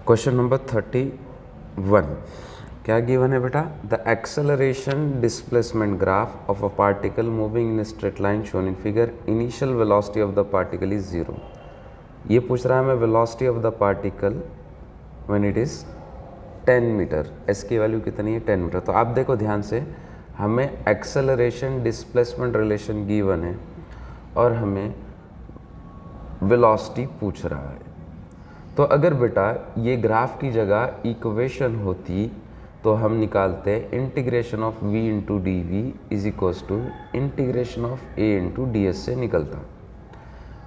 Question number 31 क्या given है बेटा? The acceleration displacement graph of a particle moving in straight line shown in figure, initial velocity of the particle is 0। ये पूछ रहा है हमें velocity of the particle when it is 10 metre, s की value कितनी है? 10 मीटर। तो आप देखो ध्यान से, हमें एक्सेलरेशन डिस्प्लेसमेंट रिलेशन गिवन है और हमें वेलोसिटी पूछ रहा है। तो अगर बेटा ये ग्राफ की जगह इक्वेशन होती तो हम निकालते integration of v into d v is equals to integration of a into d s से निकलता।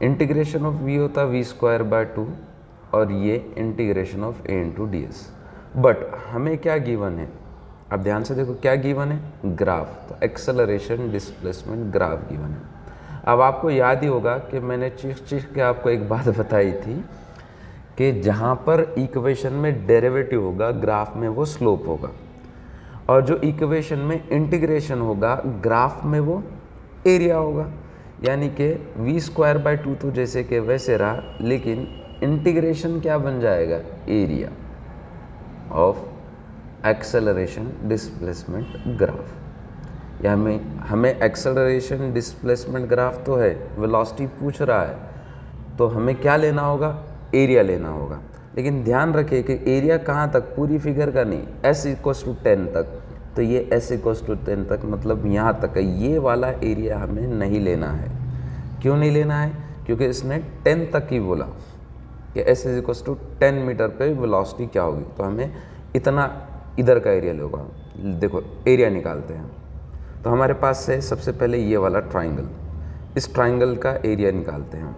इंटीग्रेशन ऑफ v होता v²/2 और ये integration of a into d s. But हमें क्या गिवन है? अब ध्यान से देखो क्या गिवन है? ग्राफ। तो एक्सेलरेशन डिस्प्लेसमेंट ग्राफ गिवन है। अब आपको याद ही होगा कि मैंने चीख के आपको एक बात बताई थी कि जहाँ पर इक्वेशन में डेरिवेटिव होगा ग्राफ में वो स्लोप होगा, और जो इक्वेशन में इंटीग्रेशन होगा ग्राफ में वो एरिया होगा। यानी कि v²/2 तो जैसे कि वैसे रहा, लेकिन इंटीग्रेशन क्या बन जाएगा? Area of acceleration displacement graph. या हमें एक्सेलरेशन डिस्प्लेसमेंट ग्राफ तो है, वेलोसिटी पूछ रहा है, तो हमें क्या लेना होगा? एरिया लेना होगा। लेकिन ध्यान रखिए कि एरिया कहाँ तक? पूरी फिगर का नहीं, s = 10 तक। तो ये s = 10 तक मतलब यहाँ तक है। ये वाला एरिया हमें नहीं लेना है। क्यों नहीं लेना है? क्योंकि इसने 10 तक ही बोला कि s = 10 मीटर पे वेलोसिटी क्या होगी, तो हमें इतना इधर का एरिया लेगा। देखो एरिया निकालते हैं। तो हमारे पास है सबसे पहले ये वाला ट्राइंगल, इस ट्राइंगल का एरिया निकालते हैं।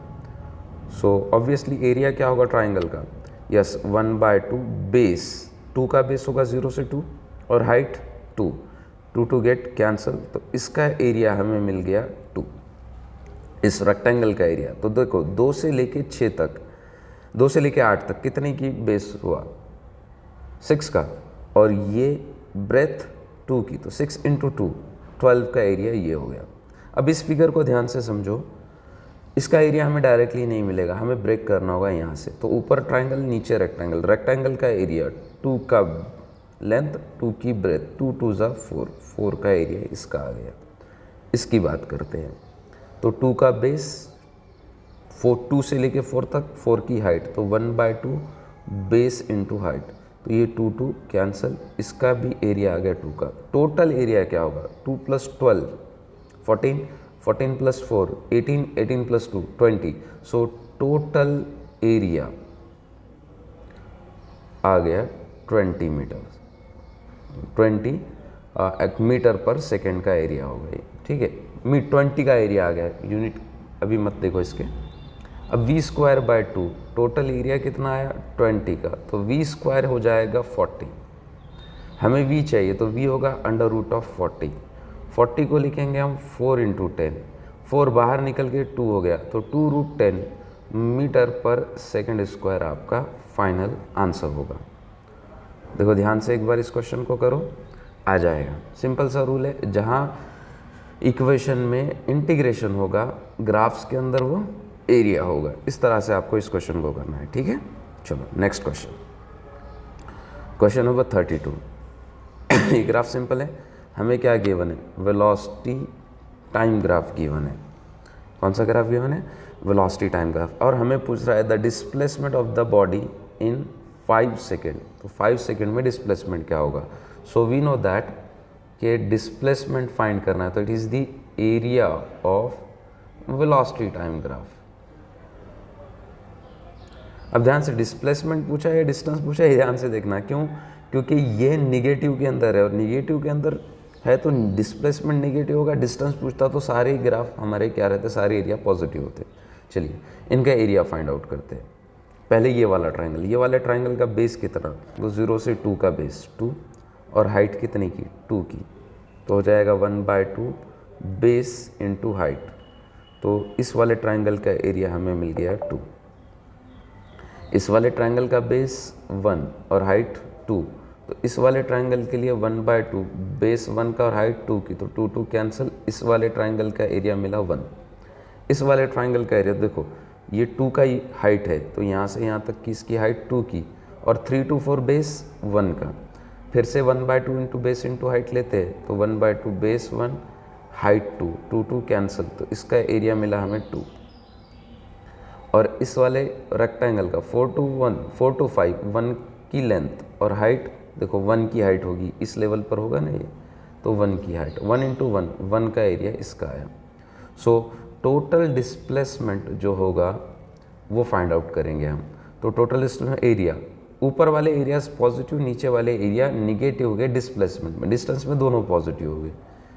सो ऑब्वियसली एरिया क्या होगा ट्राइंगल का? यस 1/2 बेस, 2 का बेस होगा 0 से 2 और हाइट 2, 2 गेट कैंसिल, तो इसका एरिया हमें मिल गया 2, इस रेक्टेंगल का एरिया। तो देखो 2 से लेके 6 तक, 2 से लेके 8 तक कितने की बेस हुआ? 6 का, और ये ब्रेथ 2 की, तो 6 × 2 12 का एरिया ये हो गया। अब इस फिगर को ध्यान से समझो, इसका एरिया हमें डायरेक्टली नहीं मिलेगा, हमें ब्रेक करना होगा यहाँ से। तो ऊपर ट्राइंगल नीचे रेक्टेंगल, रेक्टेंगल का एरिया 2 का लेंथ 2 की ब्रेथ, 2 2 4, 4 का एरिया इसका आ गया। इसकी बात करते हैं। तो 2 का बेस 2 से लेके 4 तक, 4 की हाइट, तो 1/2 बेस इंटू हाइट, तो ये 2 2 कैंसिल, इसका भी एरिया आ गया 2 का। टोटल एरिया क्या होगा? 2 + 12 14, 14 + 4 18, 18 + 2 20। सो टोटल एरिया आ गया 20 मीटर, 20 मीटर पर सेकेंड का एरिया हो गई। ठीक है, 20 का एरिया आ गया। यूनिट अभी मत देखो इसके। अब v²/2 टोटल एरिया कितना आया? 20 का, तो v² हो जाएगा 40। हमें v चाहिए, तो v होगा √40। 40 को लिखेंगे हम 4 × 10, 4 बाहर निकल के 2 हो गया, तो 2√10 मीटर पर सेकंड स्क्वायर आपका फाइनल आंसर होगा। देखो ध्यान से एक बार इस क्वेश्चन को करो, आ जाएगा। सिंपल सा रूल है, जहाँ इक्वेशन में इंटीग्रेशन होगा ग्राफ्स के अंदर वो एरिया होगा। इस तरह से आपको इस क्वेश्चन को करना है। ठीक है, चलो नेक्स्ट क्वेश्चन, क्वेश्चन नंबर 32। ये ग्राफ सिंपल है, हमें क्या गिवन है? वेलोसिटी टाइम ग्राफ गिवन है। कौन सा ग्राफ गिवन है? Velocity time graph. और हमें पूछ रहा है the displacement of the body in 5 second. तो 5 सेकेंड में डिस्प्लेसमेंट क्या होगा? सो वी नो दैट कि डिस्प्लेसमेंट फाइंड करना है, तो it is the area of velocity time graph. अब ध्यान से, डिस्प्लेसमेंट पूछा है या डिस्टेंस पूछा है, ध्यान से देखना। क्यों? क्योंकि ये निगेटिव के अंदर है, और निगेटिव के अंदर है तो डिस्प्लेसमेंट नेगेटिव होगा। डिस्टेंस पूछता तो सारे ग्राफ हमारे क्या रहते? सारे एरिया पॉजिटिव होते। चलिए इनका एरिया फाइंड आउट करते हैं। पहले ये वाला ट्राइंगल, ये वाले ट्राइंगल का बेस कितना? तो 0 से 2 का बेस 2, और हाइट कितनी की? 2 की, तो हो जाएगा 1/2 बेस इंटू हाइट। तो इस वाले ट्राइंगल का एरिया हमें मिल गया 2। इस वाले ट्राइंगल का बेस 1 और हाइट 2, तो इस वाले ट्राइंगल के लिए 1/2 बेस 1 का और हाइट 2 की, तो 2 2 कैंसिल, इस वाले ट्राइंगल का एरिया मिला 1। इस वाले ट्राइंगल का एरिया देखो, ये 2 का ही हाइट है, तो यहाँ से यहाँ तक की इसकी हाइट 2 की, और 3 to 4 बेस 1 का। फिर से 1/2 इंटू बेस इंटू हाइट लेते हैं तो 1/2 बेस 1 हाइट 2, 2 कैंसिल, तो इसका एरिया मिला हमें 2। और इस वाले रेक्टेंगल का 4 to 5 1 की लेंथ और हाइट देखो 1 की हाइट होगी, इस लेवल पर होगा ना ये, तो 1 की हाइट 1 इंटू 1 का एरिया इसका आया। सो टोटल डिस्प्लेसमेंट जो होगा वो फाइंड आउट करेंगे हम। तो टोटल डिस्प्लेसमेंट एरिया, ऊपर वाले एरियाज पॉजिटिव, नीचे वाले एरिया निगेटिव हो गए डिस्प्लेसमेंट में, डिस्टेंस में दोनों पॉजिटिव हो गए।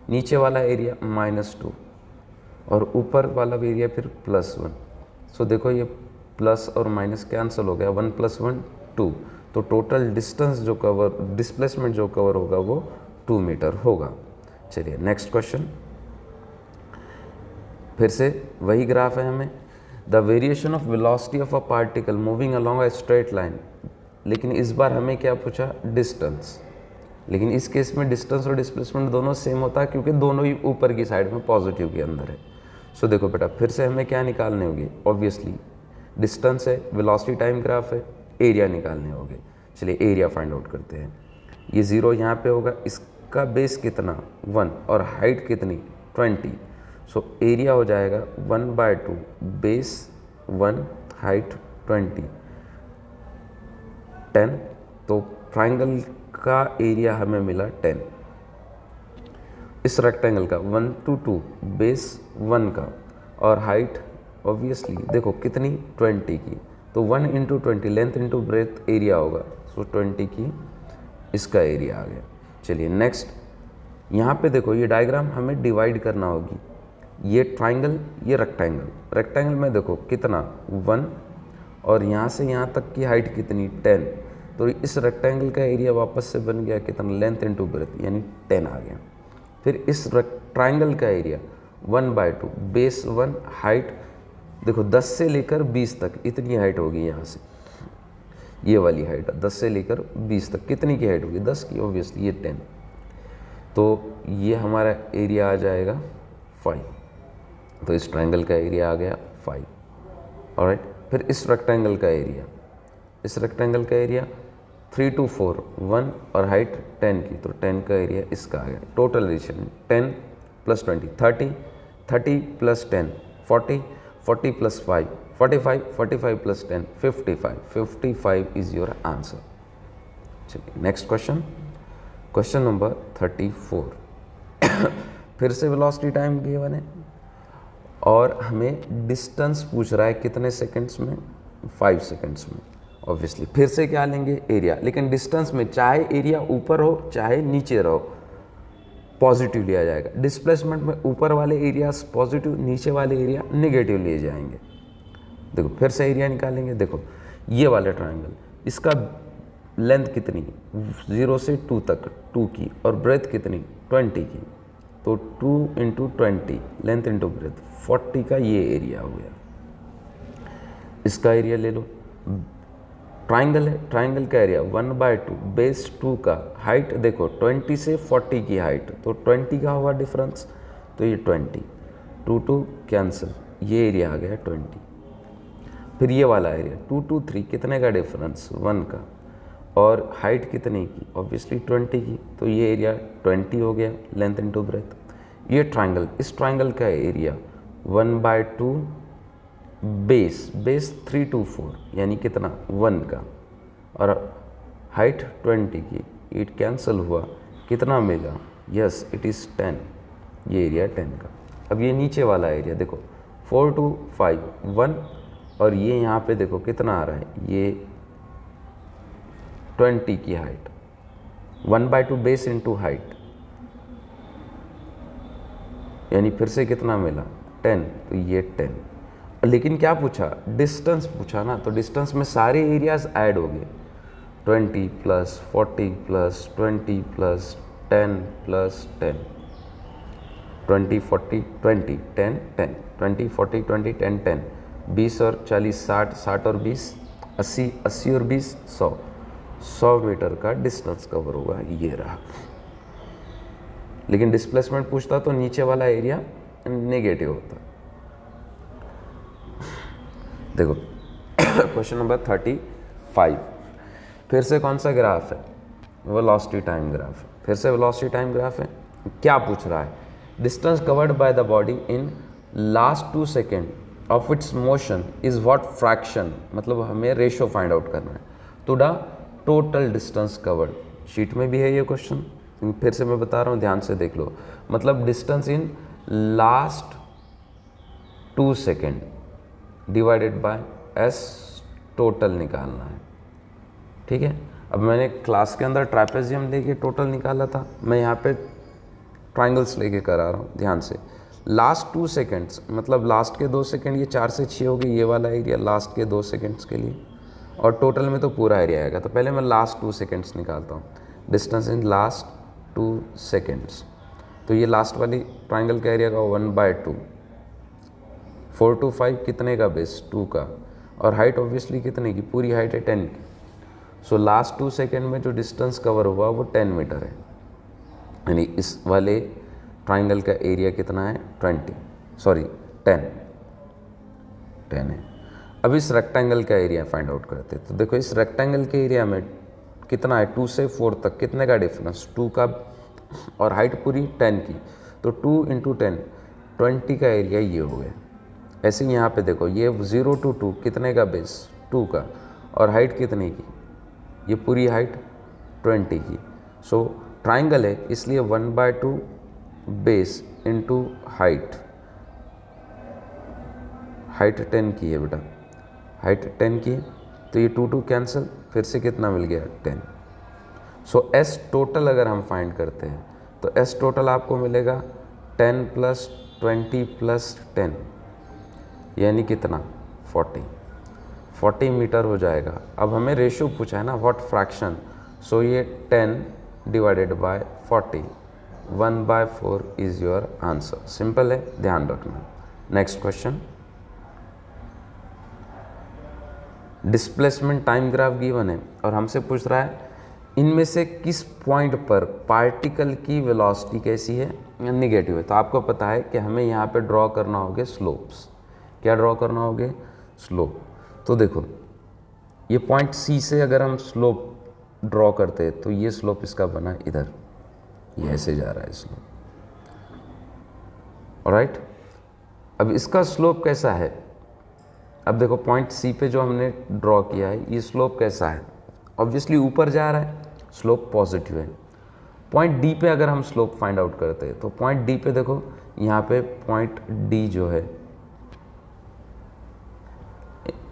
नीचे वाला एरिया -2 और ऊपर वाला एरिया फिर +1। सो देखो ये प्लस और माइनस कैंसिल हो गया, 1 + 1 2, तो टोटल डिस्टेंस जो कवर, डिस्प्लेसमेंट जो कवर होगा वो 2 मीटर होगा। चलिए नेक्स्ट क्वेश्चन, फिर से वही ग्राफ है हमें। The variation of velocity of a particle moving along a straight line, लेकिन इस बार हमें क्या पूछा, डिस्टेंस। लेकिन इस केस में डिस्टेंस और डिस्प्लेसमेंट दोनों सेम होता है क्योंकि दोनों ही ऊपर की साइड में पॉजिटिव के अंदर है। सो देखो बेटा, फिर से हमें क्या निकालने होगी, ऑब्वियसली डिस्टेंस है, वेलोसिटी टाइम ग्राफ है, एरिया निकालने होंगे। चलिए एरिया फाइंड आउट करते हैं। ये 0 यहाँ पे होगा, इसका बेस कितना 1 और हाइट कितनी 20। सो एरिया हो जाएगा 1/2 बेस 1 हाइट 10। तो ट्राइंगल का एरिया हमें मिला 10। इस रेक्टेंगल का 1 to 2 बेस 1 का और हाइट ऑब्वियसली देखो कितनी 20 की, तो 1 × 20 लेंथ इंटू ब्रेथ एरिया होगा, सो 20 की इसका एरिया आ गया। चलिए नेक्स्ट, यहाँ पे देखो ये डायग्राम हमें डिवाइड करना होगी, ये ट्राइंगल ये रेक्टेंगल, रेक्टेंगल में देखो कितना 1 और यहाँ से यहाँ तक की हाइट कितनी 10, तो इस रेक्टेंगल का एरिया वापस से बन गया कितना, लेंथ इंटू ब्रेथ यानी 10 आ गया। फिर इस ट्राइंगल का एरिया 1/2 बेस 1 हाइट देखो 10 से लेकर 20 तक इतनी हाइट होगी, यहाँ से ये वाली हाइट 10 से लेकर 20 तक कितनी की हाइट होगी, 10 की, ऑब्वियसली ये 10, तो ये हमारा एरिया आ जाएगा 5। तो इस ट्राइंगल का एरिया आ गया 5। ऑलराइट, फिर इस रेक्टेंगल का एरिया, इस रेक्टेंगल का एरिया 3 to 4 1 और हाइट 10 की, तो 10 का एरिया इसका आ गया। Total addition 10 + 20 30, 30 + 10 40, 40 + 5 45, 45 + 10 55, 55 is your answer. चलिए नेक्स्ट क्वेश्चन, क्वेश्चन नंबर 34। फिर से वेलोसिटी टाइम गिवन है और हमें डिस्टेंस पूछ रहा है कितने सेकंड्स में, 5 सेकंड्स में। ऑब्वियसली फिर से क्या लेंगे, एरिया, लेकिन डिस्टेंस में चाहे एरिया ऊपर हो चाहे नीचे रहो पॉजिटिव लिया जाएगा। डिस्प्लेसमेंट में ऊपर वाले एरियाज पॉजिटिव, नीचे वाले एरिया नेगेटिव लिए जाएंगे। देखो फिर से एरिया निकालेंगे, देखो ये वाला ट्राइंगल, इसका लेंथ कितनी 0 से 2 तक 2 की और ब्रेथ कितनी 20 की, तो 2 × 20 लेंथ इंटू ब्रेथ 40 का ये एरिया हो गया। इसका एरिया ले लो, ट्राइंगल है, ट्राइंगल का एरिया 1/2 बेस 2 का, हाइट देखो 20 से 40 की हाइट, तो 20 का हुआ डिफरेंस, तो ये 20 2 कैंसिल, ये एरिया आ गया 20। फिर ये वाला एरिया 2 to 3 कितने का डिफरेंस 1 का और हाइट कितने की, ऑब्वियसली 20 की, तो ये एरिया 20 हो गया लेंथ इंटू ब्रेथ। ये ट्राइंगल, इस ट्राइंगल का एरिया 1/2 बेस 3 to 4 यानी कितना 1 का और हाइट 20 की, इट कैंसिल हुआ, कितना मिला, यस इट इज़ 10, ये एरिया 10 का। अब ये नीचे वाला एरिया देखो 4 to 5 1 और ये यहाँ पे देखो कितना आ रहा है, ये 20 की हाइट 1/2 बेस इंटू हाइट यानी फिर से कितना मिला 10, तो ये 10। लेकिन क्या पूछा, डिस्टेंस पूछा ना, तो डिस्टेंस में सारे एरियाज ऐड हो गए, 20 + 40 + 20 + 10 + 10 20 40 20 10 10 20 40 20 10 10 20 और 40 60 60 और 20 80 80 और 20 100 100 मीटर का डिस्टेंस कवर होगा, ये रहा। लेकिन डिस्प्लेसमेंट पूछता तो नीचे वाला एरिया नेगेटिव होता। देखो क्वेश्चन नंबर 35, फिर से कौन सा ग्राफ है? वेलोसिटी टाइम ग्राफ है। फिर से वेलोसिटी टाइम ग्राफ है। क्या पूछ रहा है? Distance covered by the body in last 2 second of its motion is what fraction, मतलब हमें रेशो फाइंड आउट करना है to the total distance covered. Sheet में भी है ये क्वेश्चन, फिर से मैं बता रहा हूँ, ध्यान से देख लो। मतलब distance in last 2 second divided by S total निकालना है। ठीक है, अब मैंने क्लास के अंदर ट्रापेजियम लेके टोटल निकाला था, मैं यहाँ पे ट्राइंगल्स लेके करा रहा हूँ, ध्यान से। लास्ट 2 सेकेंड्स मतलब लास्ट के 2 सेकेंड, ये 4 से 6 हो गई ये वाला एरिया लास्ट के 2 सेकेंड्स के लिए, और टोटल में तो पूरा एरिया आएगा। तो पहले मैं लास्ट 2 सेकेंड्स निकालता हूँ, डिस्टेंस इन लास्ट 2 सेकेंड्स। तो ये लास्ट वाली ट्राइंगल का एरिया का 1/2, 4 to 5 कितने का बेस? 2 का, और हाइट ऑब्वियसली कितने की? पूरी हाइट है 10 की। सो लास्ट 2 सेकेंड में जो डिस्टेंस कवर हुआ वो 10 मीटर है, यानी इस वाले ट्राइंगल का एरिया कितना है? 10 है। अब इस रेक्टेंगल का एरिया फाइंड आउट करते हैं। तो देखो इस रेक्टेंगल के एरिया में कितना है? 2 से 4 तक कितने का डिफरेंस? 2 का, और हाइट पूरी 10 की, तो 2 × 10 20 का एरिया ये हो गया। ऐसे ही यहाँ पे देखो ये 0 to 2 कितने का बेस? 2 का, और हाइट कितने की? ये पूरी हाइट 20 की। सो ट्राइंगल है इसलिए 1/2 बेस इंटू हाइट 10 की है बेटा, हाइट 10 की, तो ये 2 कैंसिल, फिर से कितना मिल गया? 10। सो एस टोटल अगर हम फाइंड करते हैं तो एस टोटल आपको मिलेगा 10 + 20 + 10, यानी कितना? 40 मीटर हो जाएगा। अब हमें रेशो पूछा है ना, व्हाट फ्रैक्शन, सो ये 10 divided by 40, 1/4 is your answer. Simple है, ध्यान रखना। Next question, displacement time graph given है और हमसे पूछ रहा है इनमें से किस पॉइंट पर पार्टिकल की वेलोसिटी कैसी है? निगेटिव है। तो आपको पता है कि हमें यहाँ पे ड्रॉ करना होगे स्लोप्स। क्या ड्रॉ करना होगे? स्लोप। तो देखो ये पॉइंट सी से अगर हम स्लोप ड्रॉ करते हैं तो ये स्लोप इसका बना इधर, ये ऐसे जा रहा है स्लोप, ऑलराइट। अब इसका स्लोप कैसा है? अब देखो पॉइंट सी पे जो हमने ड्रॉ किया है ये स्लोप कैसा है? ऑब्वियसली ऊपर जा रहा है, स्लोप पॉजिटिव है। पॉइंट डी पे अगर हम स्लोप फाइंड आउट करते हैं तो पॉइंट डी पे देखो यहाँ पे पॉइंट डी जो है,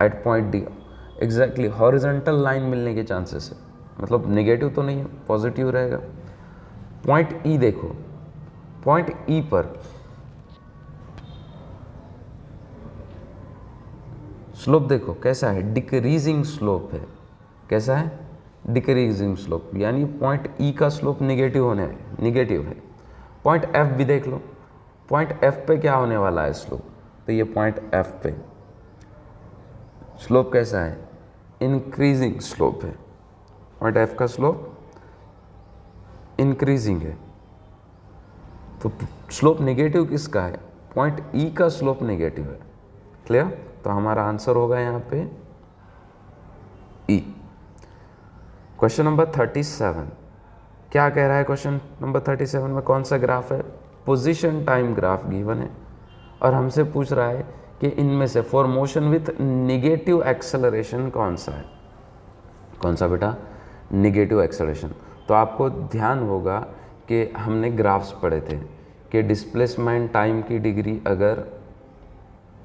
at point D exactly horizontal line मिलने के चांसेस है, मतलब नेगेटिव तो नहीं है, पॉजिटिव रहेगा। पॉइंट ई देखो, पॉइंट ई पर स्लोप देखो कैसा है? डिक्रीजिंग स्लोप है। कैसा है? डिक्रीजिंग स्लोप, यानी पॉइंट ई का स्लोप निगेटिव है। पॉइंट एफ भी देख लो, पॉइंट एफ पे क्या होने वाला है स्लोप? तो ये पॉइंट एफ पे स्लोप कैसा है? इंक्रीजिंग स्लोप है। पॉइंट एफ का स्लोप इंक्रीजिंग है, तो स्लोप नेगेटिव किसका है? पॉइंट ई का स्लोप नेगेटिव है। क्लियर? तो हमारा आंसर होगा यहाँ पे ई। क्वेश्चन नंबर 37 क्या कह रहा है? क्वेश्चन नंबर 37 में कौन सा ग्राफ है? पोजीशन टाइम ग्राफ गिवन है और हमसे पूछ रहा है कि इनमें से for motion with negative acceleration कौन सा है? कौन सा बेटा? Negative acceleration. तो आपको ध्यान होगा कि हमने ग्राफ्स पढ़े थे कि डिस्प्लेसमेंट टाइम की डिग्री अगर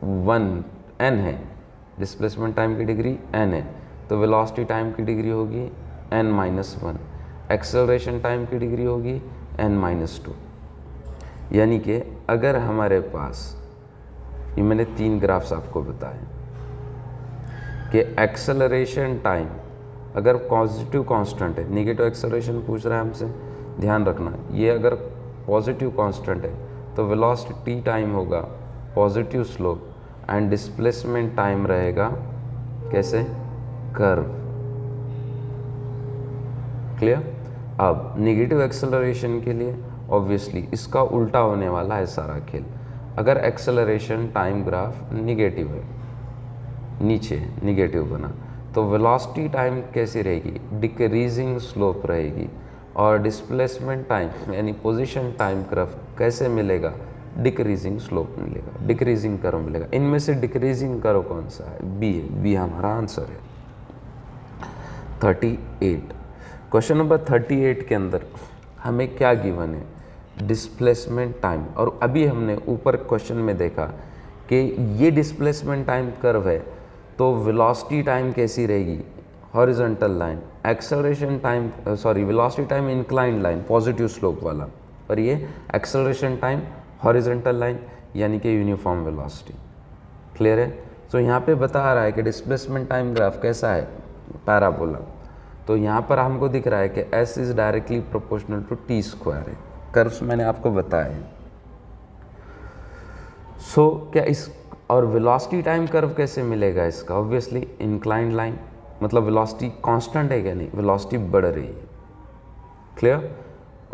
1n है, डिस्प्लेसमेंट टाइम की डिग्री n है, तो वेलोसिटी टाइम की डिग्री होगी n-1, एक्सेलरेशन टाइम की डिग्री होगी n-2। यानी कि अगर हमारे पास, ये मैंने 3 ग्राफ्स आपको बताए कि एक्सेलरेशन टाइम अगर पॉजिटिव कांस्टेंट है, नेगेटिव एक्सेलरेशन पूछ रहा है हमसे, ध्यान रखना ये अगर पॉजिटिव कांस्टेंट है तो वेलोसिटी टाइम होगा positive slope and displacement time रहेगा कैसे? कर्व। क्लियर? अब नेगेटिव एक्सेलरेशन के लिए ऑब्वियसली इसका उल्टा होने वाला है सारा खेल। अगर एक्सेलरेशन टाइम ग्राफ निगेटिव है, नीचे निगेटिव बना, तो वेलोसिटी टाइम कैसी रहेगी, डिक्रीजिंग स्लोप रहेगी। और डिस्प्लेसमेंट टाइम यानी पोजीशन टाइम कर्व कैसे मिलेगा, डिक्रीजिंग स्लोप मिलेगा, डिक्रीजिंग कर्व मिलेगा। इनमें से डिक्रीजिंग कर्व कौन सा है, बी है, बी हमारा आंसर है। 38 क्वेश्चन नंबर 38 के अंदर हमें क्या गिवन है, डिस्प्लेसमेंट टाइम। और अभी हमने ऊपर क्वेश्चन में देखा कि ये डिस्प्लेसमेंट टाइम कर्व है, तो वेलोसिटी टाइम कैसी रहेगी, horizontal line, acceleration time velocity time inclined line positive slope वाला, और ये एक्सेलरेशन टाइम हॉरिजॉन्टल लाइन यानी कि यूनिफॉर्म वेलोसिटी। क्लियर है। तो यहाँ पे बता रहा है कि डिस्प्लेसमेंट टाइम ग्राफ कैसा है, पैराबोला। तो यहाँ पर हमको दिख रहा है कि S is directly proportional to t square है, कर्व्स मैंने आपको बताया है। सो क्या इस और वेलोसिटी टाइम कर्व कैसे मिलेगा इसका, ऑब्वियसली इंक्लाइंड लाइन, मतलब वेलोसिटी कांस्टेंट है क्या, नहीं, वेलोसिटी बढ़ रही है। क्लियर।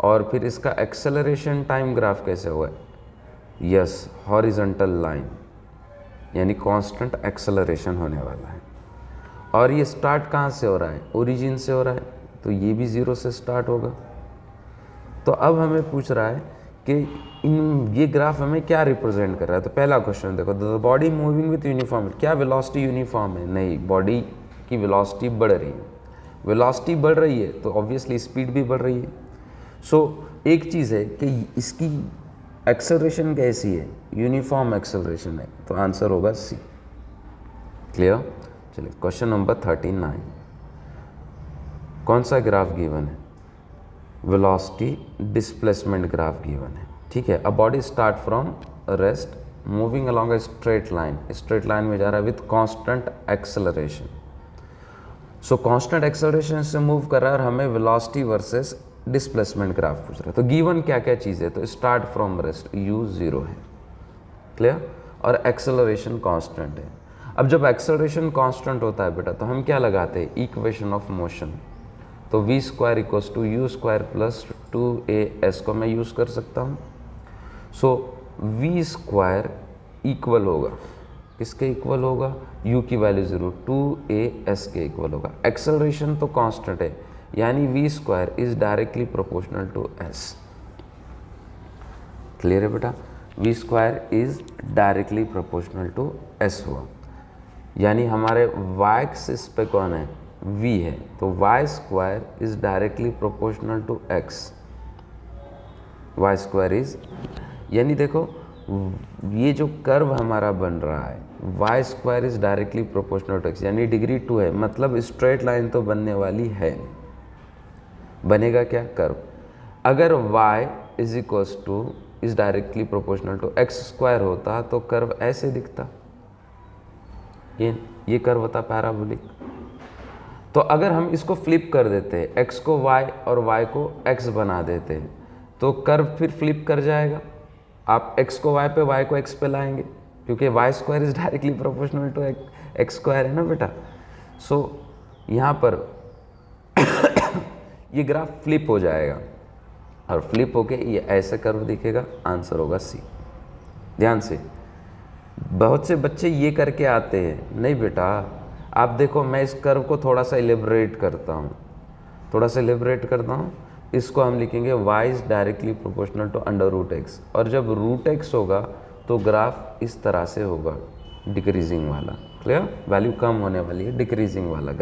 और फिर इसका एक्सेलरेशन टाइम ग्राफ कैसे हुआ है, यस, हॉरिजॉन्टल लाइन यानी कांस्टेंट एक्सेलरेशन होने वाला है। और ये स्टार्ट कहाँ से हो रहा है, ओरिजिन से हो रहा है, तो ये भी 0 से स्टार्ट होगा। तो अब हमें पूछ रहा है कि ये ग्राफ हमें क्या रिप्रेजेंट कर रहा है। तो पहला क्वेश्चन देखो, the body moving with uniform, क्या वेलोसिटी यूनिफॉर्म है, नहीं, बॉडी की वेलोसिटी बढ़ रही है। वेलोसिटी बढ़ रही है तो ऑब्वियसली स्पीड भी बढ़ रही है। सो एक चीज़ है कि इसकी एक्सेलरेशन कैसी है, यूनिफॉर्म एक्सेलरेशन है, तो आंसर होगा सी। क्लियर। चलिए क्वेश्चन नंबर 39, कौन सा ग्राफ गिवन है, वेलोसिटी डिस्प्लेसमेंट ग्राफ गिवन है। ठीक है। A body start from rest moving along a straight line, straight line में जा रहा है with constant acceleration. So constant acceleration से मूव कर रहा है और हमें वेलोसिटी वर्सेस डिस्प्लेसमेंट ग्राफ पूछ रहा है। तो गिवन क्या क्या चीज़ है, तो स्टार्ट फ्रॉम रेस्ट u 0 है। क्लियर। और एक्सेलरेशन कांस्टेंट है। अब जब एक्सेलरेशन कांस्टेंट होता है बेटा, तो हम क्या लगाते हैं, इक्वेशन ऑफ मोशन। तो v square equals to u square plus 2as को मैं यूज़ कर सकता हूँ। सो v स्क्वायर इक्वल होगा, किसके इक्वल होगा, u की वैल्यू 0, 2as के इक्वल होगा। एक्सेलरेशन तो कांस्टेंट है, यानी v square is directly proportional to s। Clear है बेटा, v square is directly proportional to s हुआ, यानी हमारे y एक्सिस पे कौन है, v है, तो y square is directly proportional to x। y square is, यानी देखो ये जो कर्व हमारा बन रहा है, y square is directly proportional to x, यानी डिग्री 2 है, मतलब स्ट्रेट लाइन तो बनने वाली है। बनेगा क्या, कर्व। अगर y is equals to is directly proportional to x square होता तो कर्व ऐसे दिखता, ये कर्व होता पैराबोलिक। तो अगर हम इसको फ्लिप कर देते हैं, x को y और y को x बना देते हैं, तो कर्व फिर फ्लिप कर जाएगा। आप x को y पे, y को x पे लाएंगे, क्योंकि y square is directly proportional to x square है ना बेटा। सो यहाँ पर ये ग्राफ फ्लिप हो जाएगा, और फ्लिप होके ये ऐसे कर्व दिखेगा, आंसर होगा सी। ध्यान से, बहुत से बच्चे ये करके आते हैं, नहीं बेटा, आप देखो मैं इस कर्व को थोड़ा सा इलेबरेट करता हूँ, इसको हम लिखेंगे y is directly proportional to √x, और जब √x होगा तो ग्राफ इस तरह से होगा, डिक्रीजिंग वाला। क्लियर, वैल्यू कम होने वाली है, डिक्रीजिंग वाला।